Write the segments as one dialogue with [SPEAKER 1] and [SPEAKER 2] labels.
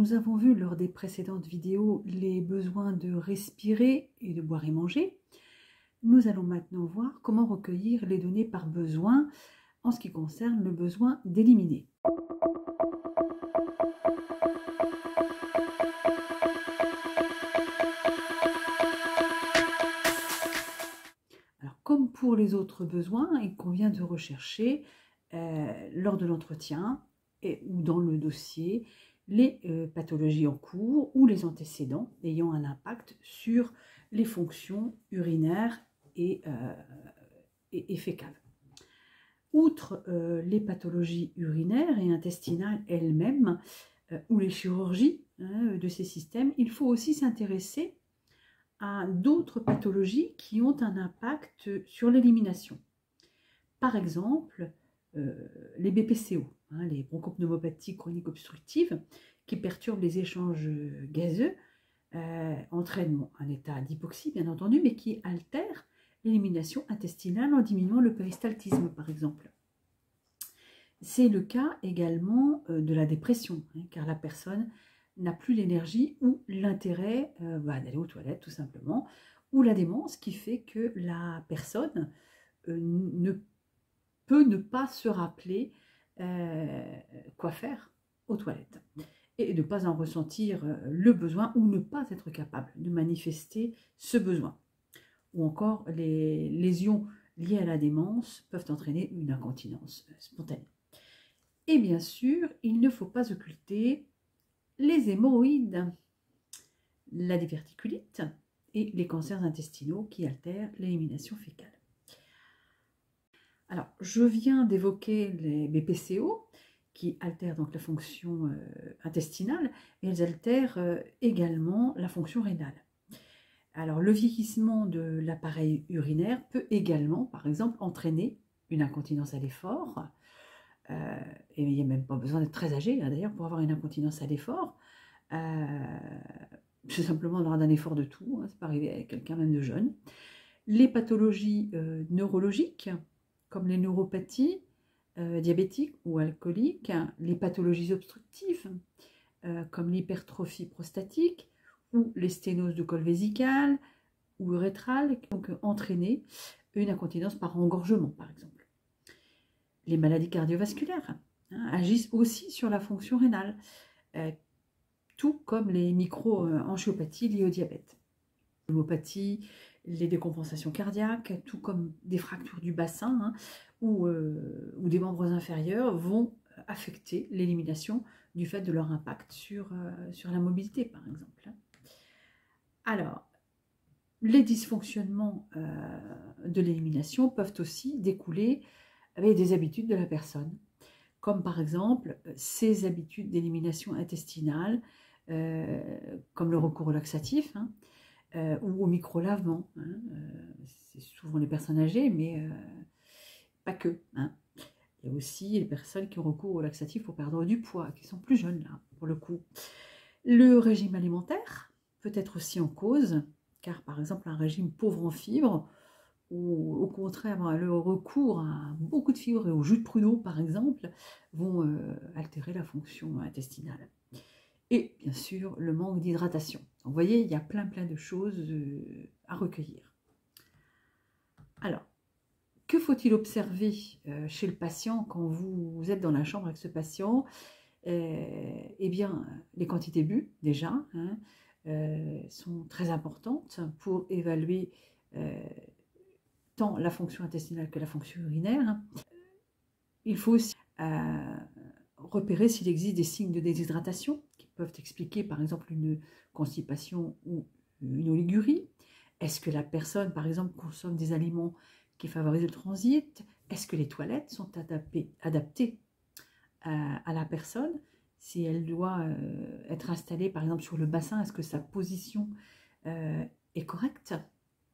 [SPEAKER 1] nous avons vu lors des précédentes vidéos les besoins de respirer et de boire et manger. Nous allons maintenant voir comment recueillir les données par besoin en ce qui concerne le besoin d'éliminer. Alors, comme pour les autres besoins, il convient de rechercher lors de l'entretien ou dans le dossier les pathologies en cours ou les antécédents ayant un impact sur les fonctions urinaires et fécales. Outre les pathologies urinaires et intestinales elles-mêmes ou les chirurgies de ces systèmes, il faut aussi s'intéresser à d'autres pathologies qui ont un impact sur l'élimination. Par exemple, les BPCO, les bronchopneumopathies chroniques obstructives, qui perturbent les échanges gazeux, entraînent un état d'hypoxie bien entendu, mais qui altèrent l'élimination intestinale en diminuant le péristaltisme par exemple. C'est le cas également de la dépression, car la personne n'a plus l'énergie ou l'intérêt d'aller aux toilettes tout simplement, ou la démence qui fait que la personne ne peut ne pas se rappeler quoi faire aux toilettes et ne pas en ressentir le besoin ou ne pas être capable de manifester ce besoin. Ou encore, les lésions liées à la démence peuvent entraîner une incontinence spontanée. Et bien sûr, il ne faut pas occulter les hémorroïdes, la diverticulite et les cancers intestinaux qui altèrent l'élimination fécale. Alors, je viens d'évoquer les BPCO qui altèrent donc la fonction intestinale, et elles altèrent également la fonction rénale. Alors, le vieillissement de l'appareil urinaire peut également, par exemple, entraîner une incontinence à l'effort. Et il n'y a même pas besoin d'être très âgé, d'ailleurs, pour avoir une incontinence à l'effort. C'est simplement lors d'un effort de tout, ça peut arriver à quelqu'un même de jeune. Les pathologies neurologiques, comme les neuropathies diabétiques ou alcooliques, les pathologies obstructives, comme l'hypertrophie prostatique, ou les sténoses du col vésical ou urétrale, qui peuvent entraîner une incontinence par engorgement, par exemple. Les maladies cardiovasculaires agissent aussi sur la fonction rénale, tout comme les micro-angiopathies liées au diabète. L'homopathie, les décompensations cardiaques, tout comme des fractures du bassin ou des membres inférieurs vont affecter l'élimination du fait de leur impact sur la mobilité, par exemple. Alors, les dysfonctionnements de l'élimination peuvent aussi découler avec des habitudes de la personne, comme par exemple ces habitudes d'élimination intestinale, comme le recours au laxatif ou au micro-lavement. C'est souvent les personnes âgées, mais pas que. Il y a aussi les personnes qui ont recours au laxatif pour perdre du poids, qui sont plus jeunes là, pour le coup. Le régime alimentaire peut être aussi en cause, car par exemple un régime pauvre en fibres, ou au contraire le recours à beaucoup de fibres et au jus de pruneau par exemple, vont altérer la fonction intestinale. Et bien sûr le manque d'hydratation. Vous voyez, il y a plein de choses à recueillir. Alors, que faut-il observer chez le patient quand vous êtes dans la chambre avec ce patient? Eh bien, les quantités bues, déjà, sont très importantes pour évaluer tant la fonction intestinale que la fonction urinaire. Il faut aussi repérer s'il existe des signes de déshydratation qui peuvent expliquer, par exemple, une constipation ou une oligurie. Est-ce que la personne, par exemple, consomme des aliments qui favorisent le transit? Est-ce que les toilettes sont adaptées à la personne? Si elle doit être installée, par exemple, sur le bassin, est-ce que sa position est correcte?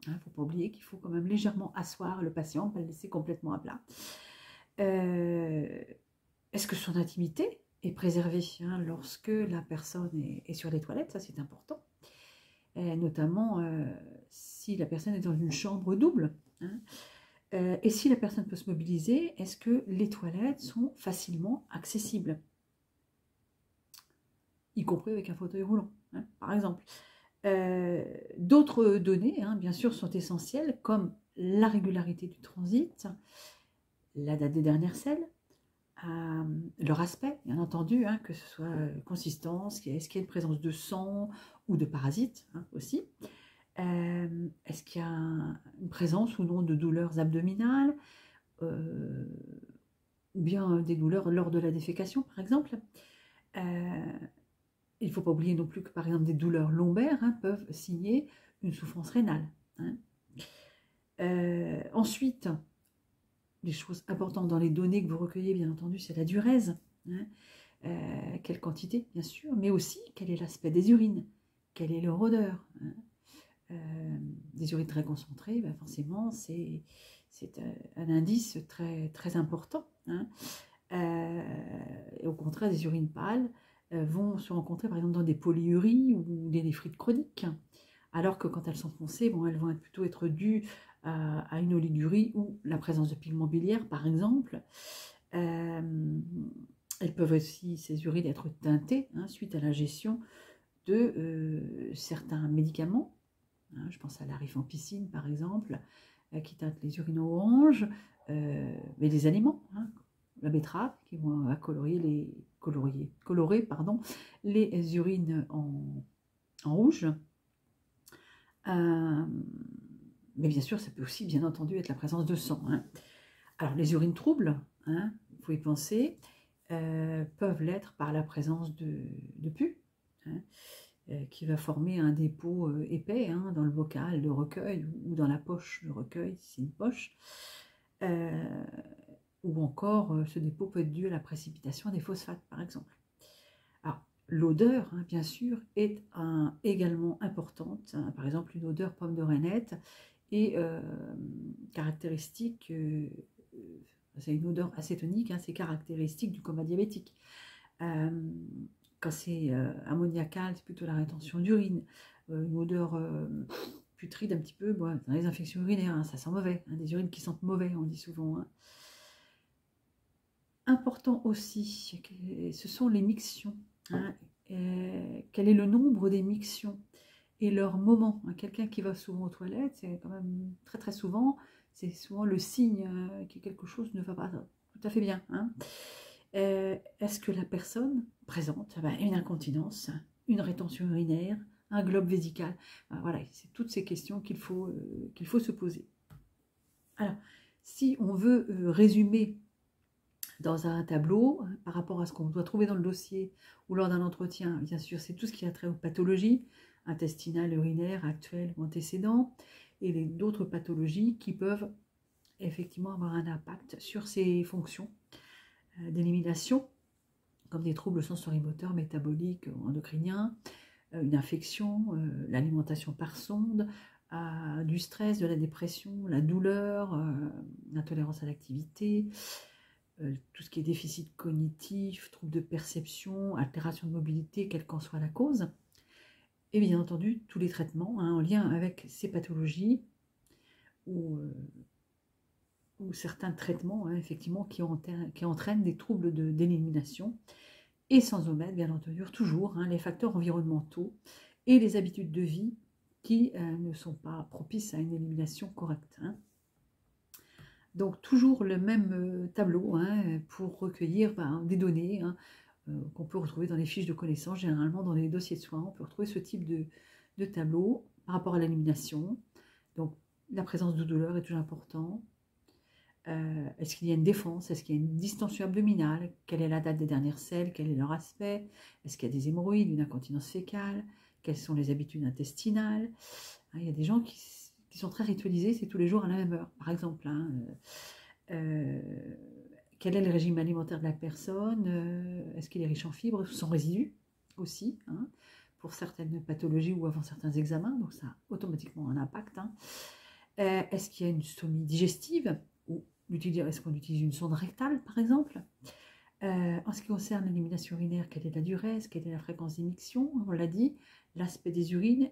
[SPEAKER 1] Il ne faut pas oublier qu'il faut quand même légèrement asseoir le patient, pas le laisser complètement à plat. Est-ce que son intimité est préservée lorsque la personne est sur les toilettes? Ça, c'est important. Notamment si la personne est dans une chambre double. Et si la personne peut se mobiliser, est-ce que les toilettes sont facilement accessibles? y compris avec un fauteuil roulant, hein, par exemple. D'autres données, hein, bien sûr, sont essentielles, comme la régularité du transit, la date des dernières selles, leur aspect, bien entendu, hein, que ce soit consistance, est-ce qu'il y a une présence de sang ou de parasites, hein, aussi. Est-ce qu'il y a une présence ou non de douleurs abdominales, ou bien des douleurs lors de la défécation, par exemple. Il ne faut pas oublier non plus que, par exemple, des douleurs lombaires, hein, peuvent signer une souffrance rénale, hein. Ensuite, les choses importantes dans les données que vous recueillez, bien entendu, c'est la diurèse, hein. Quelle quantité, bien sûr, mais aussi quel est l'aspect des urines, quelle est leur odeur, hein. Des urines très concentrées, ben forcément, c'est un indice très, très important, hein. Et au contraire, des urines pâles vont se rencontrer par exemple dans des polyuries ou des néphrites chroniques, alors que quand elles sont foncées, bon, elles vont plutôt être dues à une oligurie ou la présence de pigments biliaires, par exemple. Elles peuvent aussi, ces urines, être teintées, hein, suite à l'ingestion de certains médicaments. Hein, je pense à la rifampicine, par exemple, qui teinte les urines orange, mais des aliments, hein, la betterave, qui vont colorer pardon, les urines en rouge. Mais bien sûr, ça peut aussi, bien entendu, être la présence de sang, hein. Alors, les urines troubles, hein, il faut y penser, peuvent l'être par la présence de pus, hein, qui va former un dépôt épais, hein, dans le bocal de recueil ou dans la poche de recueil, si c'est une poche. Ou encore, ce dépôt peut être dû à la précipitation des phosphates, par exemple. Alors, l'odeur, hein, bien sûr, est également importante, hein. Par exemple, une odeur pomme de reinette est caractéristique, c'est une odeur acétonique, hein, c'est caractéristique du coma diabétique. Quand c'est ammoniacal, c'est plutôt la rétention d'urine. Une odeur putride un petit peu, bon, dans les infections urinaires, hein, ça sent mauvais, hein, des urines qui sentent mauvais, on dit souvent, hein. Important aussi, ce sont les mictions, hein. Quel est le nombre des mictions et leur moment, hein. Quelqu'un qui va souvent aux toilettes, c'est quand même très très souvent, c'est souvent le signe que quelque chose ne va pas tout à fait bien, hein. Est-ce que la personne présente une incontinence, une rétention urinaire, un globe vésical? Voilà, c'est toutes ces questions qu'il faut se poser. Alors, si on veut résumer dans un tableau, hein, par rapport à ce qu'on doit trouver dans le dossier ou lors d'un entretien, bien sûr, c'est tout ce qui a trait aux pathologies intestinales, urinaires, actuelles ou antécédents, et d'autres pathologies qui peuvent effectivement avoir un impact sur ces fonctions d'élimination, comme des troubles sensorimoteurs, métaboliques, endocriniens, une infection, l'alimentation par sonde, du stress, de la dépression, la douleur, l'intolérance à l'activité, tout ce qui est déficit cognitif, troubles de perception, altération de mobilité, quelle qu'en soit la cause. Et bien entendu, tous les traitements, hein, en lien avec ces pathologies ou certains traitements, hein, effectivement, qui entraînent des troubles d'élimination. Et sans omettre, bien entendu, toujours, hein, les facteurs environnementaux et les habitudes de vie qui ne sont pas propices à une élimination correcte, hein. Donc, toujours le même tableau, hein, pour recueillir des données, hein, qu'on peut retrouver dans les fiches de connaissances, généralement dans les dossiers de soins. On peut retrouver ce type de tableau par rapport à l'élimination. Donc, la présence de douleur est toujours importante. Est-ce qu'il y a une défense? Est-ce qu'il y a une distension abdominale? Quelle est la date des dernières selles? Quel est leur aspect? Est-ce qu'il y a des hémorroïdes, une incontinence fécale? Quelles sont les habitudes intestinales? Il y a des gens qui sont très ritualisés, c'est tous les jours à la même heure, par exemple, hein. Quel est le régime alimentaire de la personne? Est-ce qu'il est riche en fibres, sans résidus aussi, hein, pour certaines pathologies ou avant certains examens, donc ça a automatiquement un impact, hein. Est-ce qu'il y a une stomie digestive? Ou est-ce qu'on utilise une sonde rectale, par exemple? En ce qui concerne l'élimination urinaire, quelle est la durée? Quelle est la fréquence d'émission? On l'a dit, l'aspect des urines.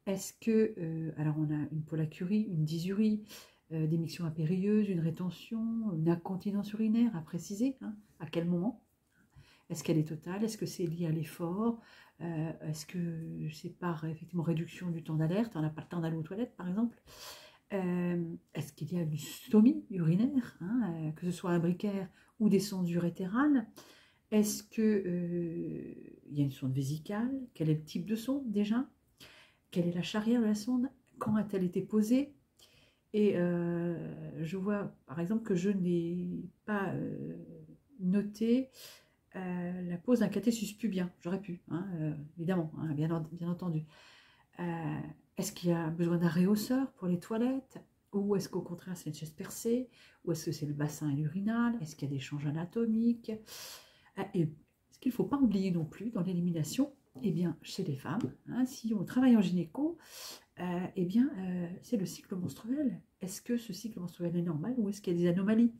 [SPEAKER 1] Est-ce que, alors on a une pollacurie, une dysurie, des mictions impérieuses, une rétention, une incontinence urinaire à préciser, hein, à quel moment? Est-ce qu'elle est totale? Est-ce que c'est lié à l'effort? Est-ce que c'est par effectivement réduction du temps d'alerte? On n'a pas le temps d'aller aux toilettes, par exemple. Est-ce qu'il y a une stomie urinaire, hein, que ce soit imbricaire ou des sondes urétérales? Est-ce qu'il y a une sonde vésicale? Quel est le type de sonde déjà? Quelle est la charrière de la sonde? Quand a-t-elle été posée? Et je vois par exemple que je n'ai pas noté la pose d'un catécus pubien. J'aurais pu, hein, évidemment, hein, bien entendu. Est-ce qu'il y a besoin d'un réhausseur pour les toilettes? Ou est-ce qu'au contraire c'est une chaise percée? Ou est-ce que c'est le bassin et l'urinal? Est-ce qu'il y a des changes anatomiques? Et ce qu'il ne faut pas oublier non plus dans l'élimination, eh bien, chez les femmes, hein, si on travaille en gynéco, eh bien, c'est le cycle menstruel. Est-ce que ce cycle menstruel est normal ou est-ce qu'il y a des anomalies?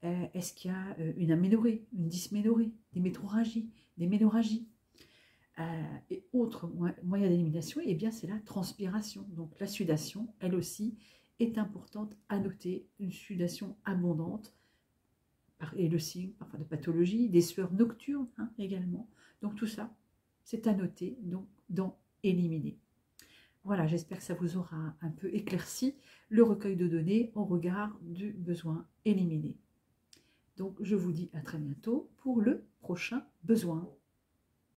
[SPEAKER 1] Est-ce qu'il y a une aménorrhée, une dysménorrhée, des métrorragies, des ménorrhagies? Et autre moyen d'élimination, eh bien, c'est la transpiration. Donc la sudation, elle aussi, est importante à noter. Une sudation abondante est le signe parfois de pathologie, des sueurs nocturnes, hein, également. Donc tout ça, c'est à noter donc, dans éliminer. Voilà, j'espère que ça vous aura un peu éclairci le recueil de données au regard du besoin éliminé. Donc je vous dis à très bientôt pour le prochain besoin.